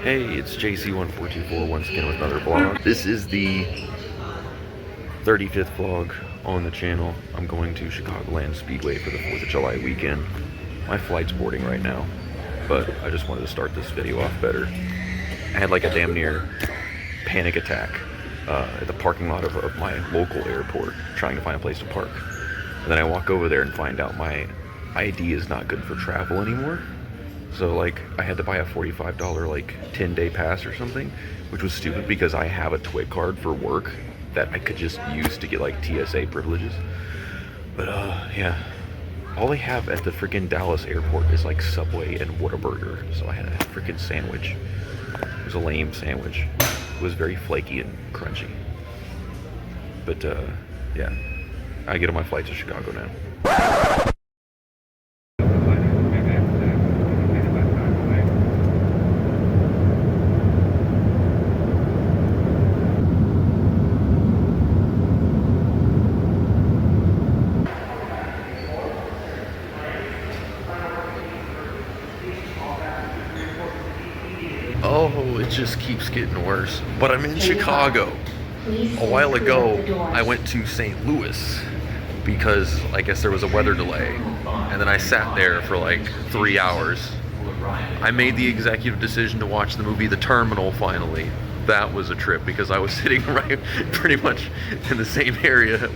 Hey, it's JC1424 once again with another vlog. This is the 35th vlog on the channel. I'm going to Chicagoland Speedway for the 4th of July weekend. My flight's boarding right now, but I just wanted to start this video off better. I had like a damn near panic attack at the parking lot of my local airport, trying to find a place to park. And then I walk over there and find out my ID is not good for travel anymore. So like I had to buy a $45 like 10-day pass or something, which was stupid because I have a TWIC card for work that I could just use to get like TSA privileges. But yeah, all they have at the freaking Dallas airport is like Subway and Whataburger. So I had a freaking sandwich. It was a lame sandwich. It was very flaky and crunchy. But yeah, I get on my flight to Chicago now. Oh, it just keeps getting worse. But I'm in Chicago. A while ago, I went to St. Louis because I guess there was a weather delay. And then I sat there for like 3 hours. I made the executive decision to watch the movie The Terminal finally. That was a trip because I was sitting right pretty much in the same area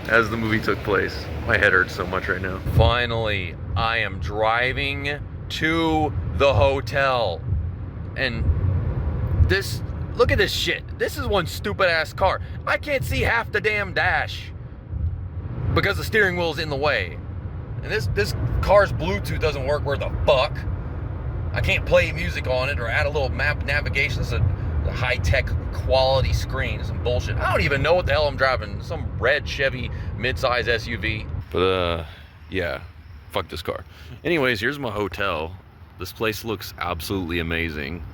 as the movie took place. My head hurts so much right now. Finally, I am driving to the hotel. And this, look at this shit. This is one stupid ass car. I can't see half the damn dash because the steering wheel is in the way. And this car's Bluetooth doesn't work where the fuck. I can't play music on it or add a little map navigation. It's a high-tech quality screen. Some bullshit. I don't even know what the hell I'm driving. Some red Chevy midsize SUV. But yeah, fuck this car. Anyways, here's my hotel. This place looks absolutely amazing,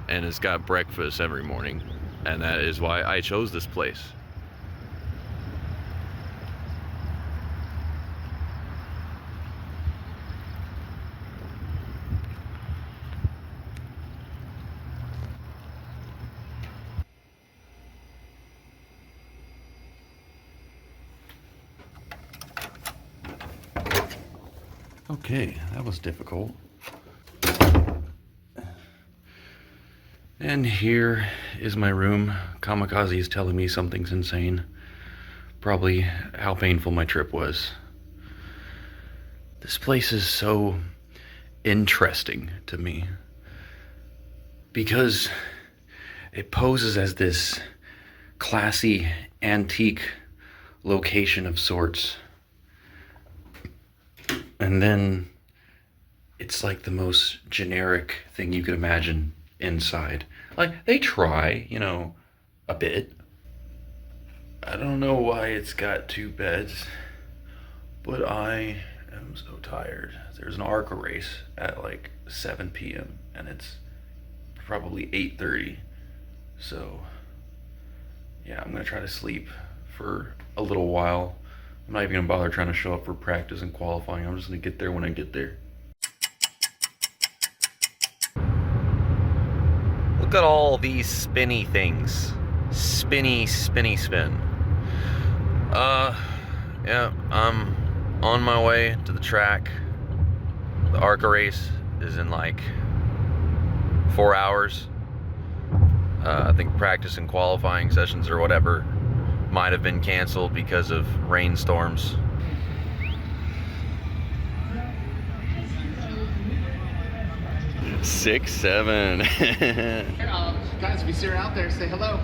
and it's got breakfast every morning, and that is why I chose this place. Okay, that was difficult. And here is my room. Kamikaze is telling me something's insane. Probably how painful my trip was. This place is so interesting to me because it poses as this classy, antique location of sorts. And then it's like the most generic thing you could imagine inside. Like, they try, you know, a bit. I don't know why it's got 2 beds, but I am so tired. There's an ARCA race at like 7 p.m. and it's probably 8:30. So, yeah, I'm gonna try to sleep for a little while. I'm not even gonna bother trying to show up for practice and qualifying. I'm just gonna get there when I get there. Look at all these spinny things. Spinny, spinny, spin. Yeah, I'm on my way to the track. The ARCA race is in like 4 hours. I think practice and qualifying sessions or whatever might have been canceled because of rainstorms. Six, seven. Guys, if you see her out there, say hello.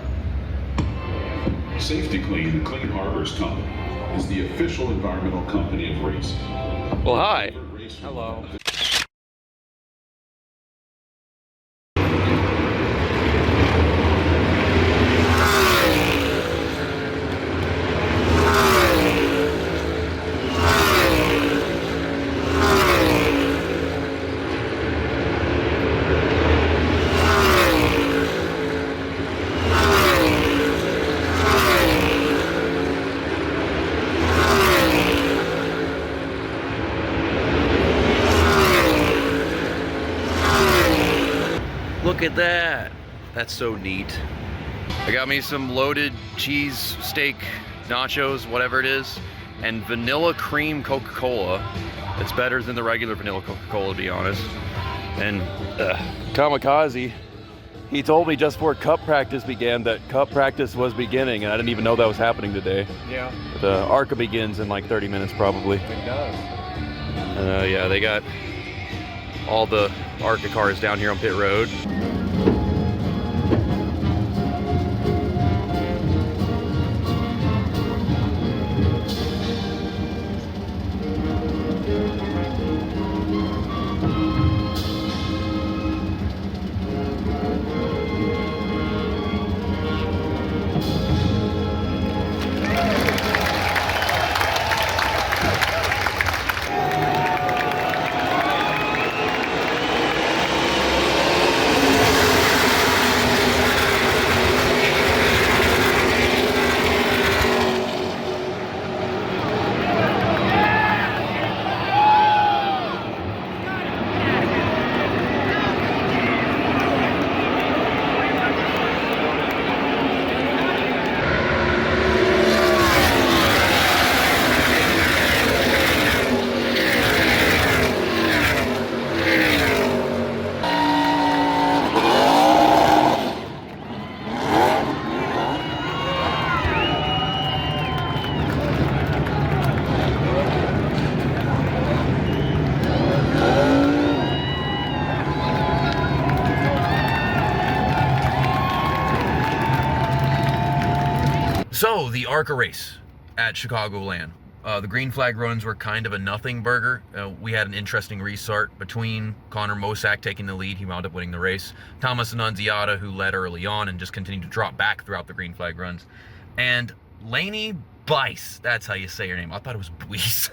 Safety Clean, Clean Harbors Company, is the official environmental company of racing. Well, hi. Hello. Look at that. That's so neat. I got me some loaded cheese steak nachos, whatever it is, and vanilla cream Coca-Cola. It's better than the regular vanilla Coca-Cola, to be honest. And Kamikaze, he told me just before cup practice began that cup practice was beginning, and I didn't even know that was happening today. Yeah. The ARCA begins in like 30 minutes probably. It does. Yeah, they got all the ARCA cars down here on pit road. So, the ARCA race at Chicagoland. The green flag runs were kind of a nothing burger. We had an interesting restart between Connor Mosack taking the lead. He wound up winning the race. Thomas Annunziata, who led early on and just continued to drop back throughout the green flag runs. And Lainey Bice, that's how you say your name. I thought it was Buise.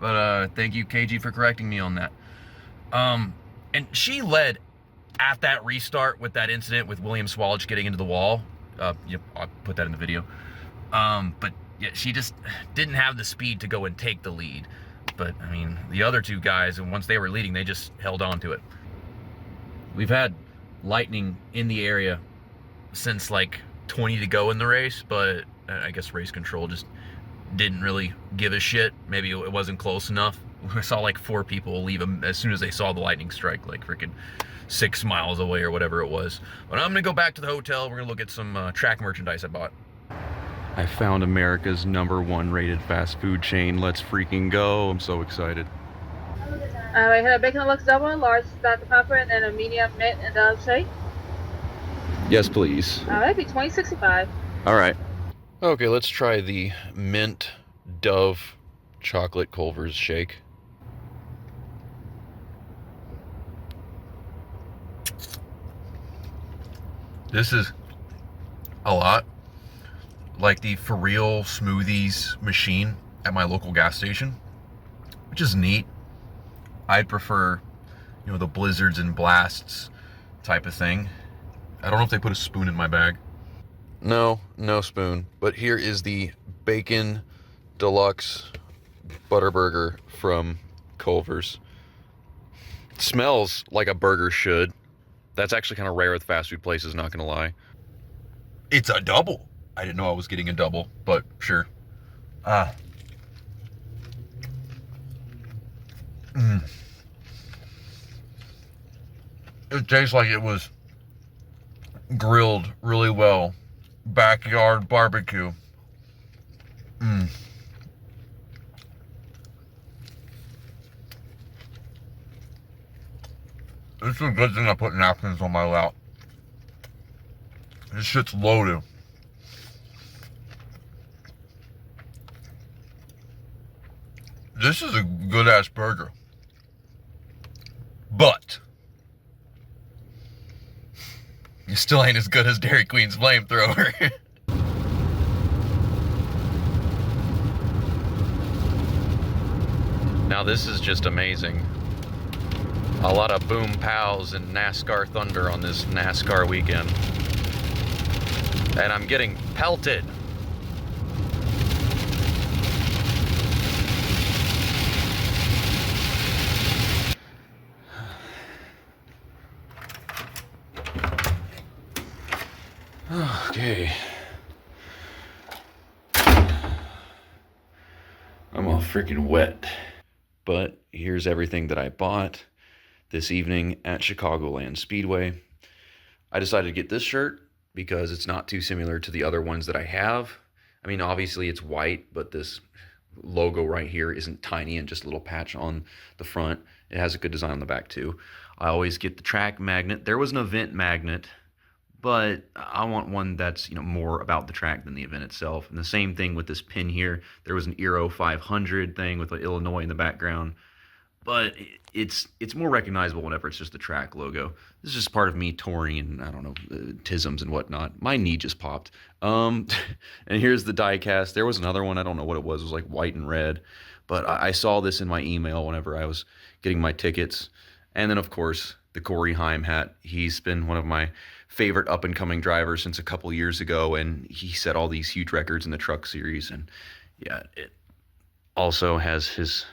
But thank you, KG, for correcting me on that. And she led at that restart with that incident with William Swalage getting into the wall. Yep, I'll put that in the video. But yeah, she just didn't have the speed to go and take the lead. But I mean, the other two guys, and once they were leading, they just held on to it. We've had lightning in the area since like 20 to go in the race, but I guess race control just didn't really give a shit. Maybe it wasn't close enough. I saw like 4 people leave them as soon as they saw the lightning strike, like freaking 6 miles away or whatever it was. But I'm gonna go back to the hotel. We're gonna look at some track merchandise I bought. I found America's #1 rated fast food chain. Let's freaking go. I'm so excited. We have a bacon deluxe double, large Dr. Pepper, and a medium mint and dove shake. Yes, please. That'd be $20.65. All right. Okay, let's try the mint dove chocolate Culver's shake. This is a lot like the For Real smoothies machine at my local gas station, which is neat. I'd prefer, you know, the blizzards and blasts type of thing. I don't know if they put a spoon in my bag. No spoon. But here is the bacon deluxe butter burger from Culver's. It smells like a burger should. That's actually kind of rare with fast food places, not gonna lie. It's a double. I didn't know I was getting a double, but sure. It tastes like it was grilled really well. Backyard barbecue. It's a good thing I put napkins on my lap. This shit's loaded. This is a good ass burger. But it still ain't as good as Dairy Queen's flamethrower. Now this is just amazing. A lot of boom pows and NASCAR thunder on this NASCAR weekend. And I'm getting pelted. Okay. I'm all freaking wet. But here's everything that I bought this evening at Chicagoland Speedway. I decided to get this shirt because it's not too similar to the other ones that I have. I mean, obviously it's white, but this logo right here isn't tiny and just a little patch on the front. It has a good design on the back too. I always get the track magnet. There was an event magnet, but I want one that's, you know, more about the track than the event itself. And the same thing with this pin here. There was an Eero 500 thing with Illinois in the background, but it's more recognizable whenever it's just the track logo. This is just part of me touring and, I don't know, tisms and whatnot. My knee just popped. And here's the die cast. There was another one. I don't know what it was. It was like white and red. But I saw this in my email whenever I was getting my tickets. And then, of course, the Corey Heim hat. He's been one of my favorite up-and-coming drivers since a couple years ago, and he set all these huge records in the truck series. And yeah, it also has his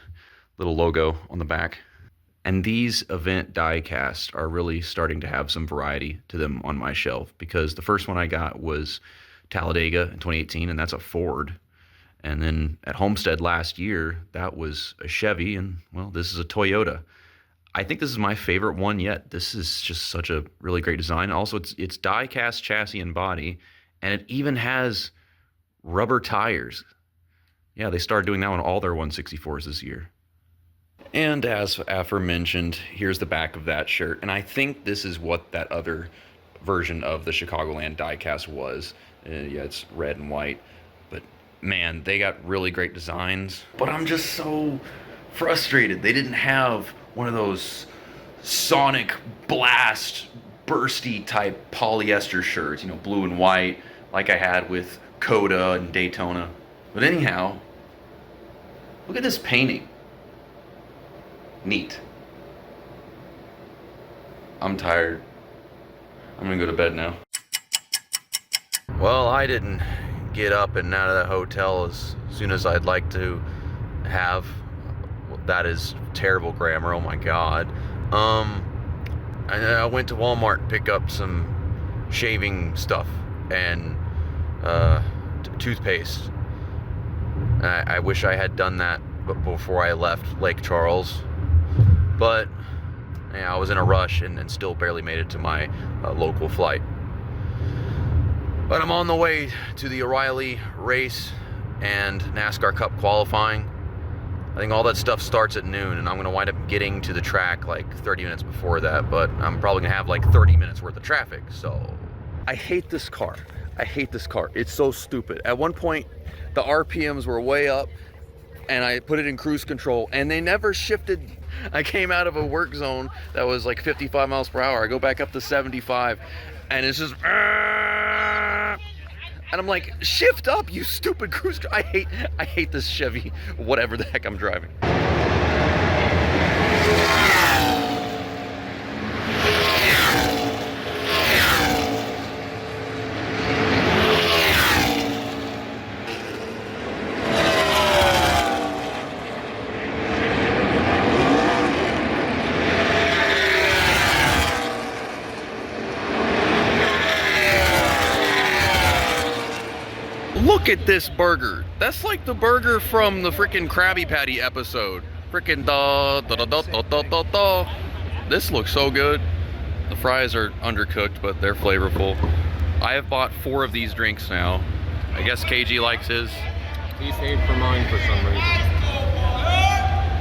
little logo on the back. And these event die casts are really starting to have some variety to them on my shelf, because the first one I got was Talladega in 2018, and that's a Ford. And then at Homestead last year, that was a Chevy, and well, this is a Toyota. I think this is my favorite one yet. This is just such a really great design. Also, it's die cast chassis and body, and it even has rubber tires. Yeah, they started doing that on all their 164s this year. And as aforementioned, here's the back of that shirt. And I think this is what that other version of the Chicagoland diecast was. Yeah, it's red and white. But man, they got really great designs. But I'm just so frustrated. They didn't have one of those Sonic Blast bursty type polyester shirts, you know, blue and white, like I had with Coda and Daytona. But anyhow, look at this painting. Neat. I'm tired. I'm gonna go to bed now. Well, I didn't get up and out of the hotel as soon as I'd like to have. Well, that is terrible grammar, oh my god. I went to Walmart and picked up some shaving stuff and toothpaste. I wish I had done that before I left Lake Charles. But yeah, I was in a rush and still barely made it to my local flight. But I'm on the way to the O'Reilly race and NASCAR Cup qualifying. I think all that stuff starts at noon, and I'm going to wind up getting to the track like 30 minutes before that, but I'm probably going to have like 30 minutes worth of traffic, so... I hate this car. I hate this car. It's so stupid. At one point, the RPMs were way up, and I put it in cruise control, and they never shifted. I came out of a work zone that was like 55 miles per hour. I go back up to 75, and it's just... And I'm like, shift up, you stupid cruise. I hate this Chevy, whatever the heck I'm driving. Look at this burger. That's like the burger from the freaking Krabby Patty episode. Freaking da da da da da da da da. This looks so good. The fries are undercooked, but they're flavorful. I have bought 4 of these drinks now. I guess KG likes his. He saved for mine for some reason.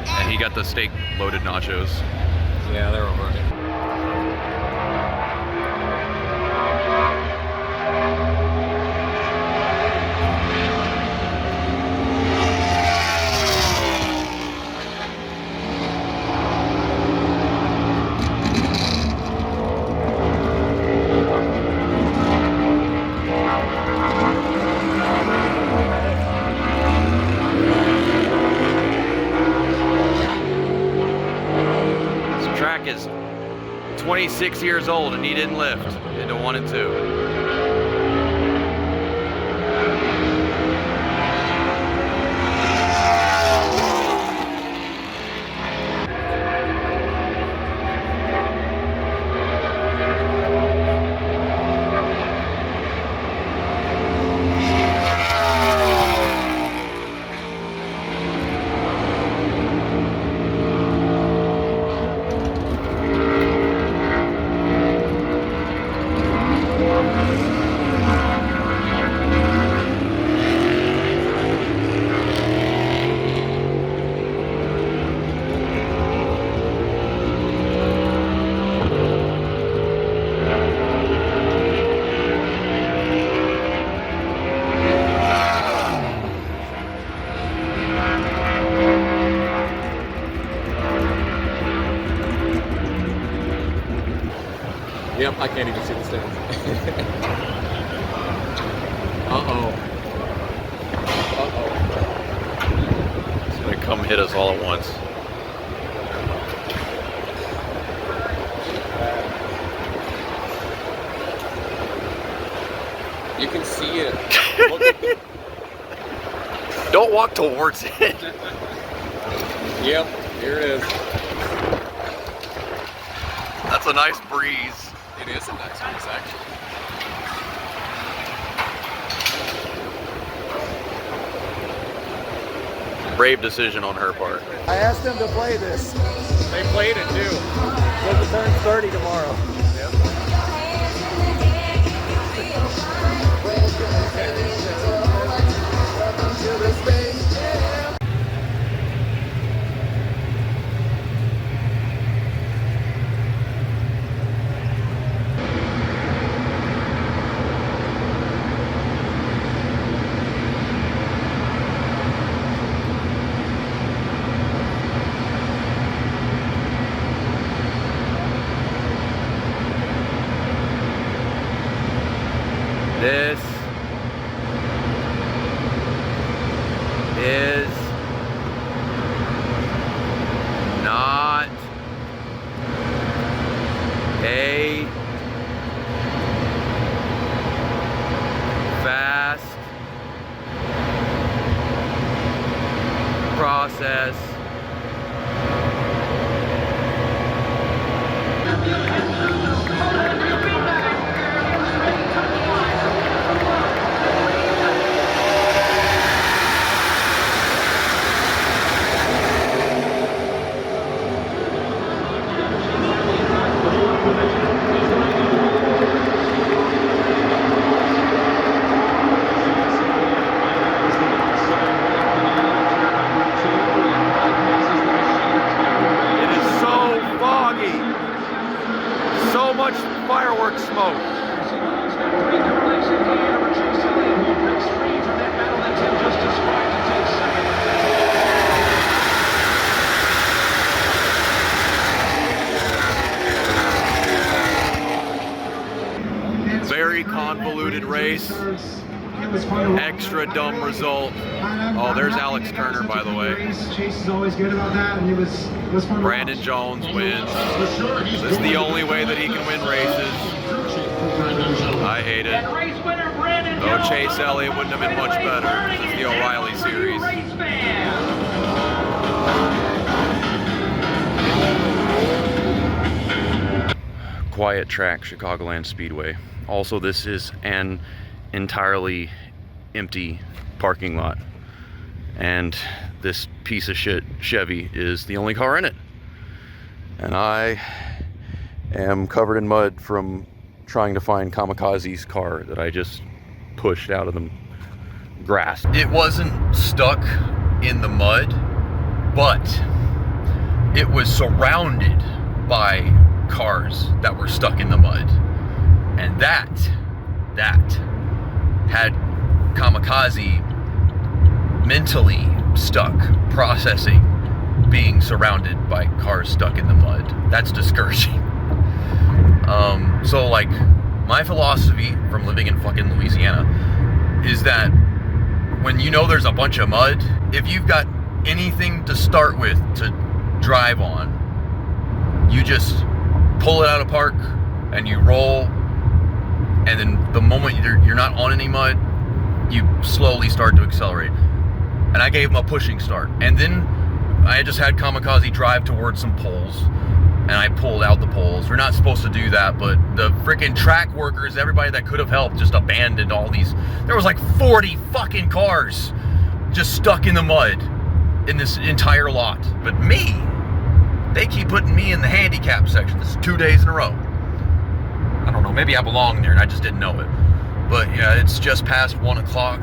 And he got the steak loaded nachos. Yeah, they're alright. Is 26 years old and he didn't lift into 1 and 2. I can't even see the stands. Uh-oh. Uh-oh. It's gonna come hit us all at once. You can see it. Look at Don't walk towards it. Yep, here it is. That's a nice breeze. It is a nice piece, actually. Brave decision on her part. I asked them to play this. They played it too. Because it turns 30 tomorrow. Yep. This is not a fast process. It is so foggy. So much fireworks smoke. Very convoluted race. Extra dumb result. Oh, there's Alex Turner, by the way. Chase is always good about that, and it was fun. Brandon Jones wins. This is the only way that he can win races. I hate it. Oh, Chase Elliott wouldn't have been much better. It's the O'Reilly series. Quiet track, Chicagoland Speedway. Also, this is an entirely empty parking lot. And this piece of shit Chevy is the only car in it. And I am covered in mud from trying to find Kamikaze's car that I just pushed out of the grass. It wasn't stuck in the mud, but it was surrounded by cars that were stuck in the mud. And that had Kamikaze mentally stuck, processing being surrounded by cars stuck in the mud. That's discouraging. So like, my philosophy from living in fucking Louisiana is that when you know there's a bunch of mud, if you've got anything to start with to drive on, you just pull it out of park and you roll, and then the moment you're not on any mud, you slowly start to accelerate. And I gave him a pushing start, and then I just had Kamikaze drive towards some poles, and I pulled out the poles. We're not supposed to do that, but the freaking track workers, everybody that could have helped, just abandoned all these. There was like 40 fucking cars just stuck in the mud in this entire lot. But me, they keep putting me in the handicap section. This is 2 days in a row. I don't know, maybe I belong there and I just didn't know it. But yeah, it's just past 1 o'clock.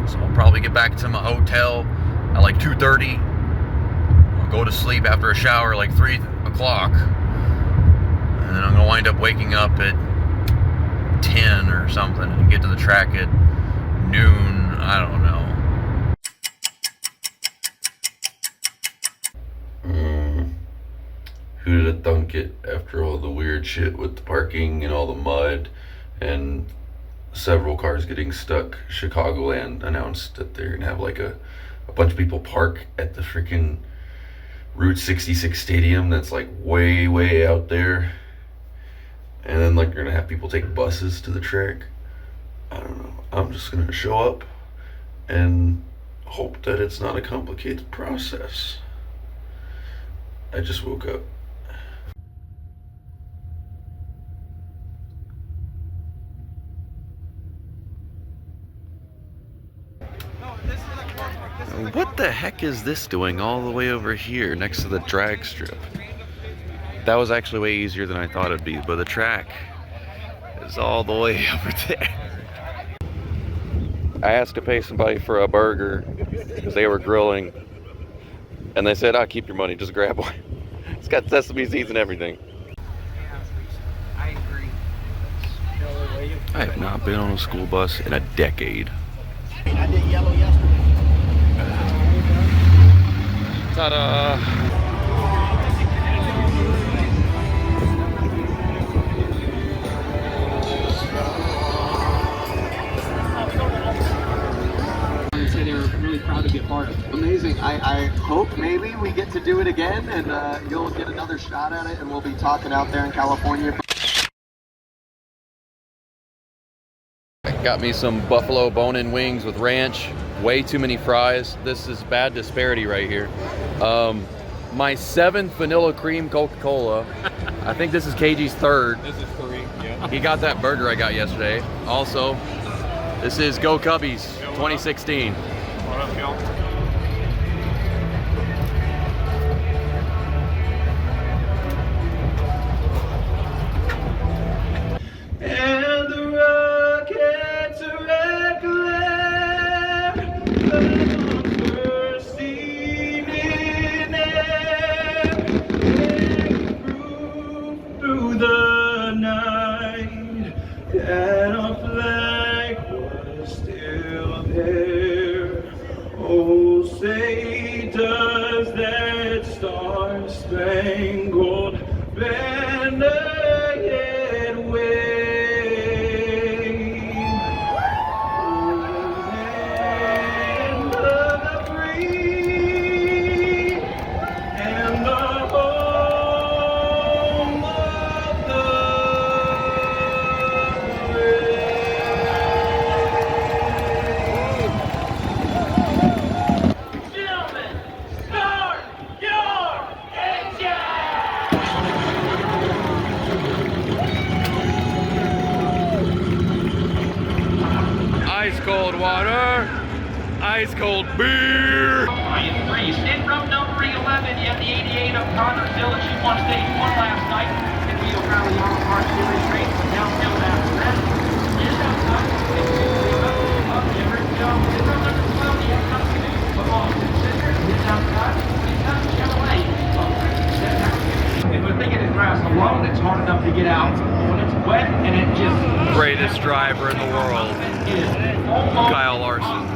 So I'll probably get back to my hotel at like 2:30. I'll go to sleep after a shower like 3 o'clock. And then I'm gonna wind up waking up at 10 or something and get to the track at noon. I don't know. Who did it thunk it after all the weird shit with the parking and all the mud and several cars getting stuck? Chicagoland announced that they're gonna have like a bunch of people park at the freaking Route 66 stadium that's like way out there, and then like you're gonna have people take buses to the track. I don't know. I'm just gonna show up and hope that it's not a complicated process. I just woke up. What the heck is this doing all the way over here next to the drag strip? That was actually way easier than I thought it'd be, but the track is all the way over there. I asked to pay somebody for a burger because they were grilling, and they said, "I'll keep your money, just grab one." It's got sesame seeds and everything. I agree. I have not been on a school bus in a decade. I did yellow yesterday. Ta-da! They say they were really proud to be a part of it. Amazing. I hope maybe we get to do it again and you'll get another shot at it and we'll be talking out there in California. Got me some buffalo bone-in wings with ranch. Way too many fries. This is bad disparity right here. My 7th vanilla cream Coca-Cola. I think this is KG's 3rd. This is 3. Yeah. He got that burger I got yesterday. Also, this is Go Cubbies 2016. What up, Gil? And the rockets are regular, first evening air, through the night, and our flag was still there. Oh, say does that star-spangled banner yet wave? Ice cold water, ice cold beer. Ryan Priest. And from number 11, you have the 88 of Connersville. She won stage 1 last night. And we O'Reilly Auto Parts Series race downhill after that. Is outside. Everett Jones. And from number 12, you have Custom Center. Is outside. It's not Chevrolet. If we're thinking it's grass alone, it's hard enough to get out. When it's wet and it just... Greatest driver in the world, Kyle Larson.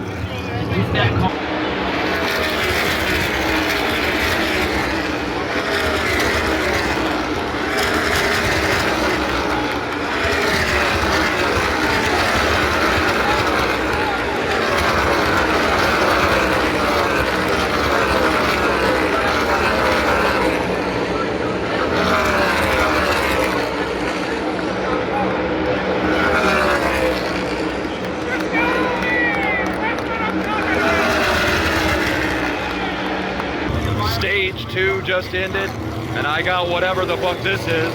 Stage 2 just ended, and I got whatever the fuck this is.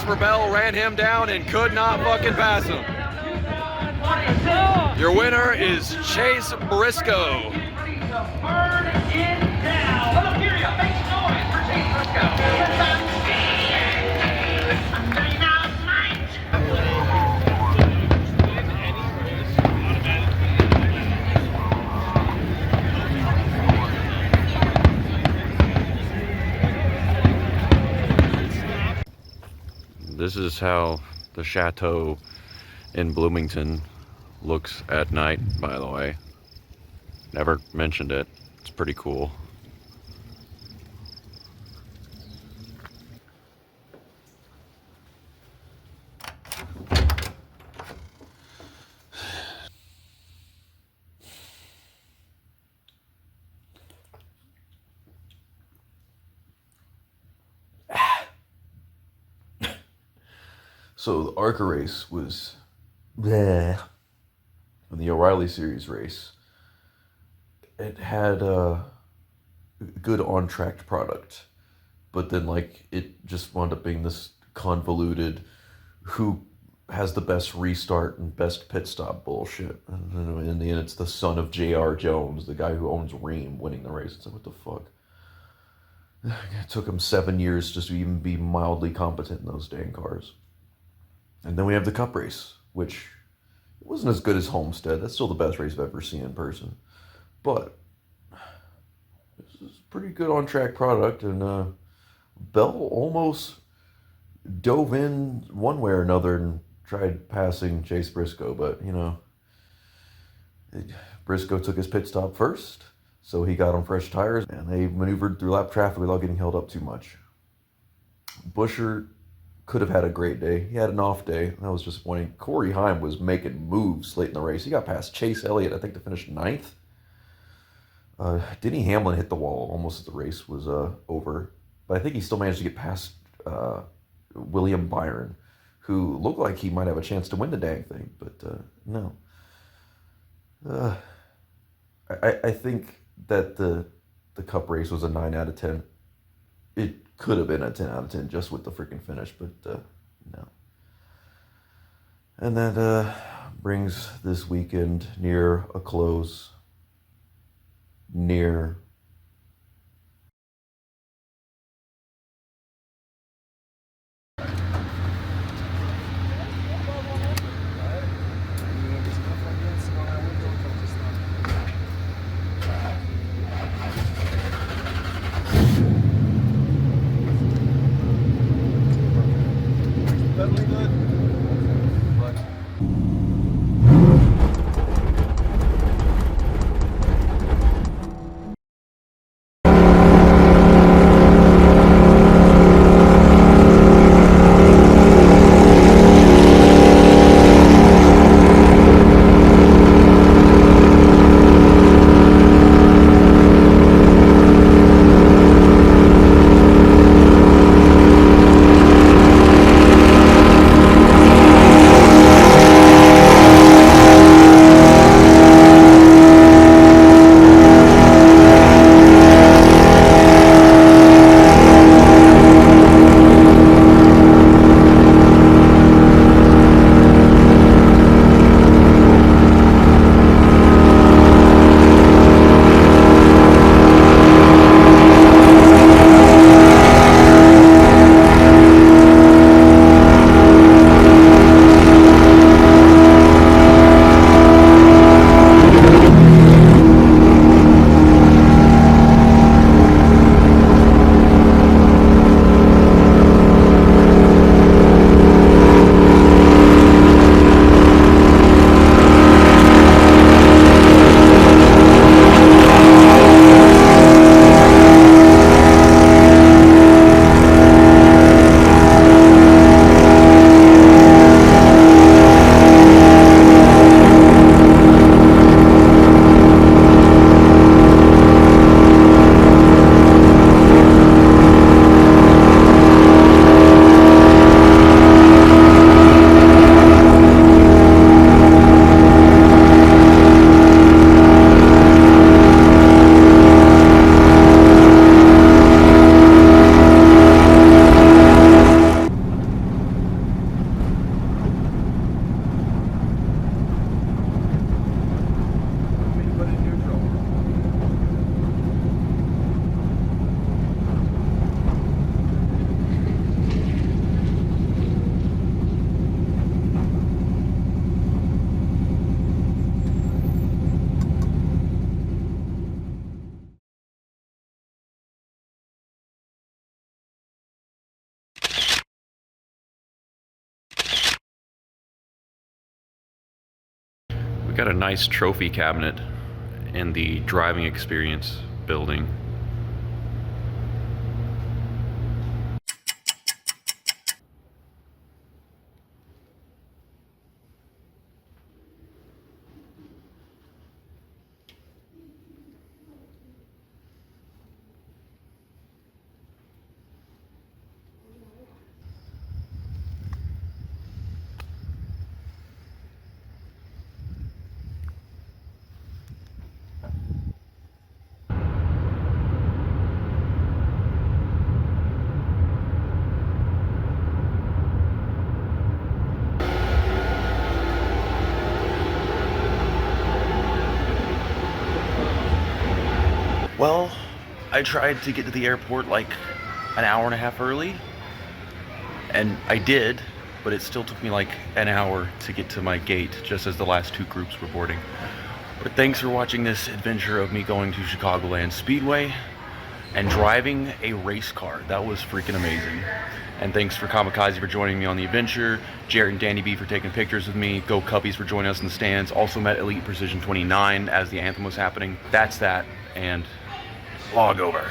Christopher Bell ran him down and could not fucking pass him. Your winner is Chase Briscoe. This is how the chateau in Bloomington looks at night, by the way. Never mentioned it. It's pretty cool. So the ARCA race was bleh. In the O'Reilly Series race, it had a good on-track product, but then like it just wound up being this convoluted who has the best restart and best pit stop bullshit. And in the end, it's the son of J.R. Jones, the guy who owns Ream, winning the race. It's like, what the fuck? It took him 7 years just to even be mildly competent in those dang cars. And then we have the Cup race, which wasn't as good as Homestead. That's still the best race I've ever seen in person. But this is a pretty good on-track product, and Bell almost dove in one way or another and tried passing Chase Briscoe, but, you know, Briscoe took his pit stop first, so he got on fresh tires, and they maneuvered through lap traffic without getting held up too much. Busher could have had a great day. He had an off day. That was disappointing. Corey Heim was making moves late in the race. He got past Chase Elliott, I think, to finish 9th. Denny Hamlin hit the wall almost as the race was over. But I think he still managed to get past William Byron, who looked like he might have a chance to win the dang thing. But no. I think that the Cup race was a 9 out of 10. It could have been a 10 out of 10 just with the freaking finish, but no. And that brings this weekend near a close. Near. got a nice trophy cabinet in the driving experience building. Well, I tried to get to the airport like an hour and a half early, and I did, but it still took me like an hour to get to my gate, just as the last two groups were boarding. But thanks for watching this adventure of me going to Chicagoland Speedway and driving a race car. That was freaking amazing. And thanks for Kamikaze for joining me on the adventure, Jared and Danny B for taking pictures with me, Go Cubbies for joining us in the stands, also met Elite Precision 29 as the anthem was happening. That's that, and log over.